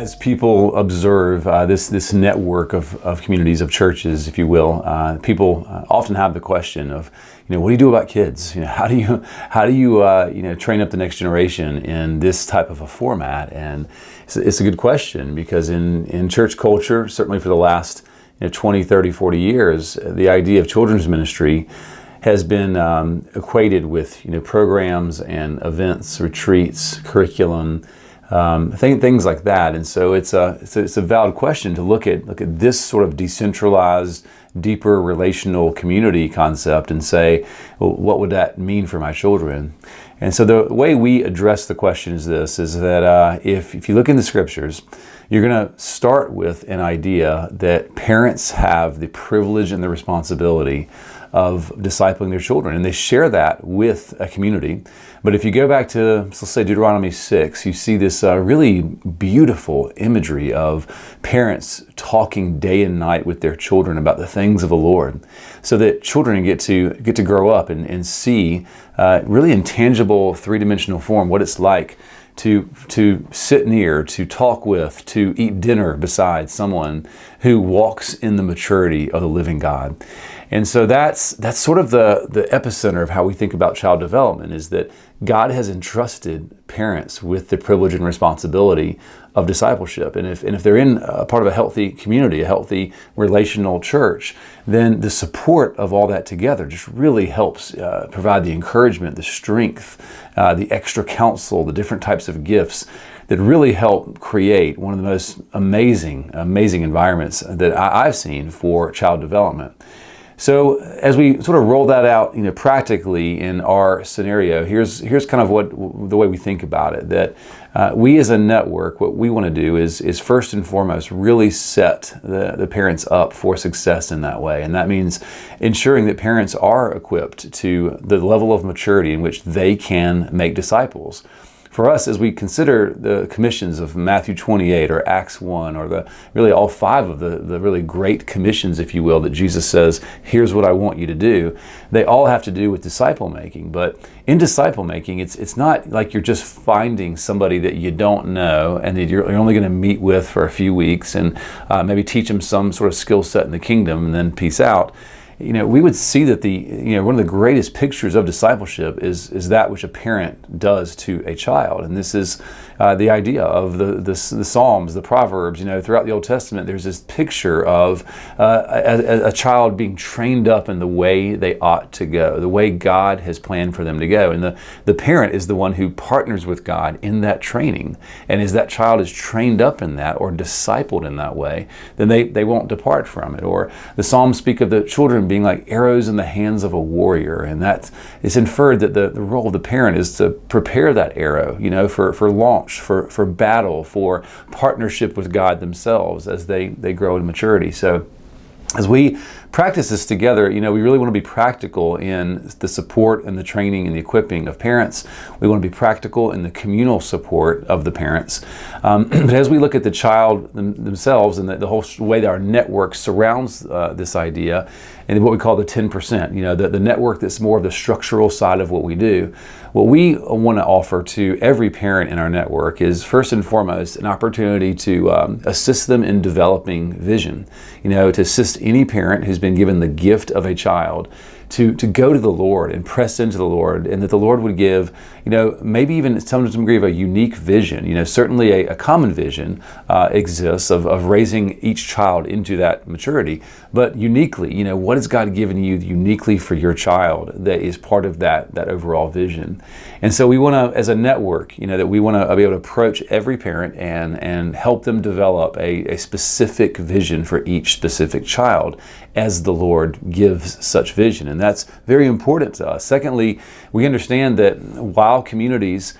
As people observe this network of communities, of churches, if you will, people often have the question of, what do you do about kids? How do you train up the next generation in this type of a format? And it's a good question, because in church culture, certainly for the last 20, 30, 40 years, the idea of children's ministry has been equated with programs and events, retreats, curriculum, things like that. And so it's a valid question to look at this sort of decentralized, deeper relational community concept and say, well, what would that mean for my children? And so the way we address the question is this: is that if you look in the scriptures, you're going to start with an idea that parents have the privilege and the responsibility of discipling their children, and they share that with a community. But if you go back to, let's say, Deuteronomy 6, you see this really beautiful imagery of parents talking day and night with their children about the things of the Lord, so that children get to grow up and see really in tangible, three-dimensional form what it's like to sit near, to talk with, to eat dinner beside someone who walks in the maturity of the living God. And so that's sort of the epicenter of how we think about child development, is that God has entrusted parents with the privilege and responsibility of discipleship. And if they're in a part of a healthy community, a healthy relational church, then the support of all that together just really helps provide the encouragement, the strength, the extra counsel, the different types of gifts that really help create one of the most amazing environments that I've seen for child development. So as we sort of roll that out, practically in our scenario, here's kind of the way we think about it. That we as a network, what we want to do is first and foremost really set the parents up for success in that way, and that means ensuring that parents are equipped to the level of maturity in which they can make disciples. For us, as we consider the commissions of Matthew 28 or Acts 1, or really all five of the really great commissions, if you will, that Jesus says, here's what I want you to do, they all have to do with disciple making. But in disciple making, it's not like you're just finding somebody that you don't know and that you're only going to meet with for a few weeks and maybe teach them some sort of skill set in the kingdom and then peace out. We would see that one of the greatest pictures of discipleship is that which a parent does to a child, and this is the idea of the Psalms, the Proverbs. Throughout the Old Testament, there's this picture of a child being trained up in the way they ought to go, the way God has planned for them to go, and the parent is the one who partners with God in that training. And as that child is trained up in that or discipled in that way, then they won't depart from it. Or the Psalms speak of the children being like arrows in the hands of a warrior, and that it's inferred that the role of the parent is to prepare that arrow, for launch, for battle, for partnership with God themselves as they grow in maturity. So as we practice this together, we really want to be practical in the support and the training and the equipping of parents. We want to be practical in the communal support of the parents. But as we look at the child themselves and the whole way that our network surrounds this idea, and what we call the 10%, the network that's more of the structural side of what we do, what we want to offer to every parent in our network is first and foremost an opportunity to assist them in developing vision, to assist any parent who's been given the gift of a child to go to the Lord and press into the Lord, and that the Lord would give, maybe even some degree of a unique vision. Certainly a common vision exists of raising each child into that maturity, but uniquely, what has God given you uniquely for your child that is part of that overall vision? And so we want to, as a network, that we want to be able to approach every parent and help them develop a specific vision for each specific child as the Lord gives such vision. And that's very important to us. Secondly, we understand that while communities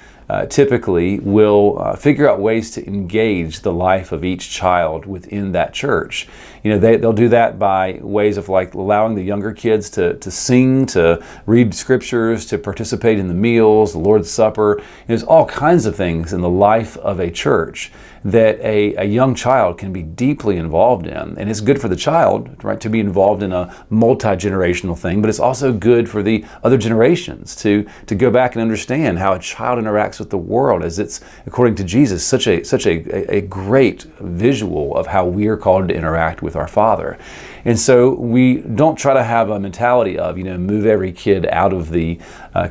typically will figure out ways to engage the life of each child within that church. They'll do that by ways of allowing the younger kids to sing, to read scriptures, to participate in the meals, the Lord's Supper. There's all kinds of things in the life of a church that a young child can be deeply involved in. And it's good for the child, right, to be involved in a multi-generational thing, but it's also good for the other generations to go back and understand how a child interacts with the world, as it's, according to Jesus, such a great visual of how we are called to interact with our Father. And so we don't try to have a mentality of, move every kid out of the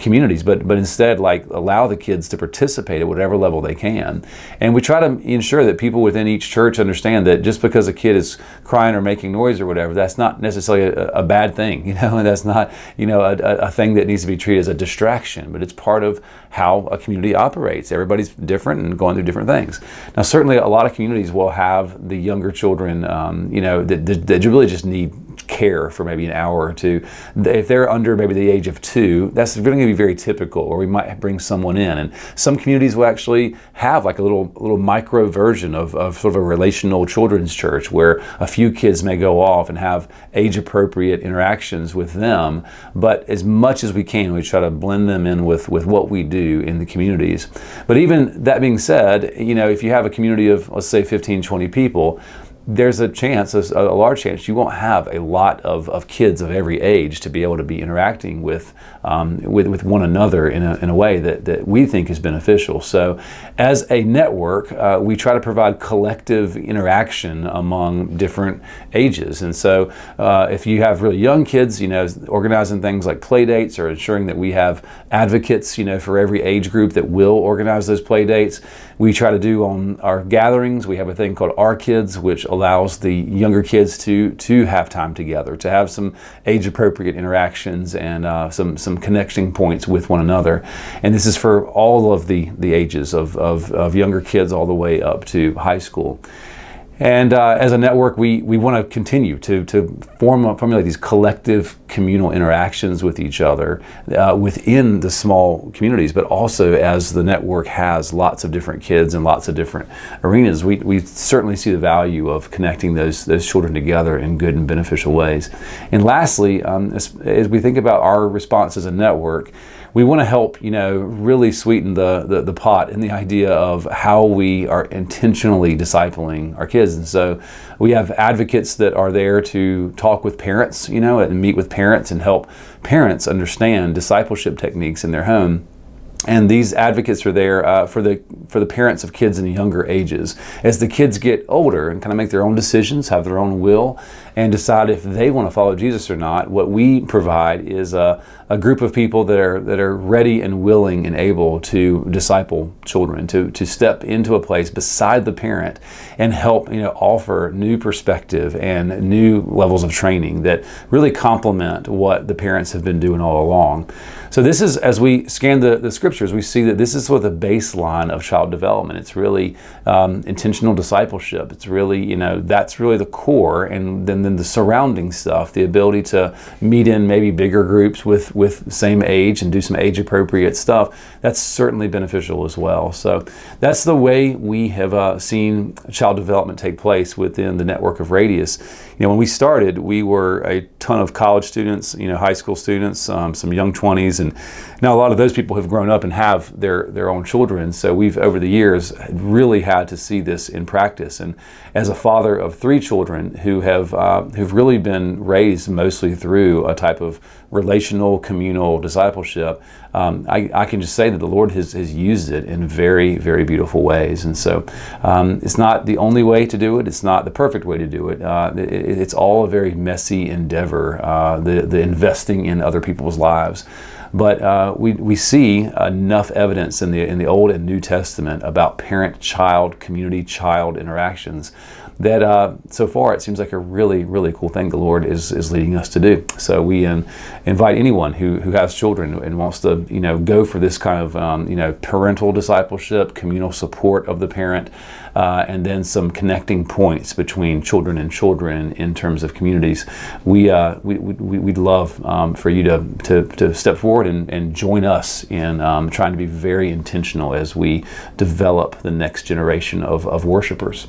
communities, but instead allow the kids to participate at whatever level they can. And we try to ensure that people within each church understand that just because a kid is crying or making noise or whatever, that's not necessarily a bad thing, and that's not, a thing that needs to be treated as a distraction, but it's part of how a community operates. Everybody's different and going through different things. Now, certainly a lot of communities will have the younger children, that really just need care for maybe an hour or two. If they're under maybe the age of 2, that's going to be very typical, or we might bring someone in. And some communities will actually have like a little micro version of sort of a relational children's church where a few kids may go off and have age-appropriate interactions with them. But as much as we can, we try to blend them in with what we do in the communities. But even that being said, if you have a community of, let's say, 15, 20 people, there's a large chance you won't have a lot of kids of every age to be able to be interacting with one another in a way that we think is beneficial. So as a network, we try to provide collective interaction among different ages. And so if you have really young kids, organizing things like play dates, or ensuring that we have advocates, for every age group that will organize those play dates. We try to do on our gatherings, we have a thing called Our Kids, which allows the younger kids to have time together, to have some age-appropriate interactions and some connecting points with one another. And this is for all of the ages of younger kids all the way up to high school. And as a network, we want to continue to formulate these collective communal interactions with each other within the small communities, but also as the network has lots of different kids and lots of different arenas, we certainly see the value of connecting those children together in good and beneficial ways. And lastly, as we think about our response as a network, we want to help, really sweeten the pot in the idea of how we are intentionally discipling our kids. And so we have advocates that are there to talk with parents, and meet with parents and help parents understand discipleship techniques in their home. And these advocates are there for the parents of kids in younger ages. As the kids get older and kind of make their own decisions, have their own will, and decide if they want to follow Jesus or not, what we provide is a group of people that are ready and willing and able to disciple children, to step into a place beside the parent and help offer new perspective and new levels of training that really complement what the parents have been doing all along. So this is, as we scan the scriptures, we see that this is sort of the baseline of child development. It's really intentional discipleship. It's really, that's really the core, and then the surrounding stuff, the ability to meet in maybe bigger groups with same age and do some age-appropriate stuff, that's certainly beneficial as well. So that's the way we have seen child development take place within the network of Radius. When we started, we were a ton of college students, high school students, some young 20s, and now a lot of those people have grown up and have their own children. So we've, over the years, really had to see this in practice. And as a father of 3 children who've really been raised mostly through a type of relational, communal discipleship, I can just say that the Lord has used it in very, very beautiful ways. And so it's not the only way to do it. It's not the perfect way to do it. It's all a very messy endeavor, the investing in other people's lives. But we see enough evidence in the Old and New Testament about parent-child, community-child interactions that so far it seems like a really, really cool thing the Lord is leading us to do. So we invite anyone who has children and wants to go for this kind of parental discipleship, communal support of the parent, and then some connecting points between children and children in terms of communities. We'd love for you to step forward and join us in trying to be very intentional as we develop the next generation of worshipers.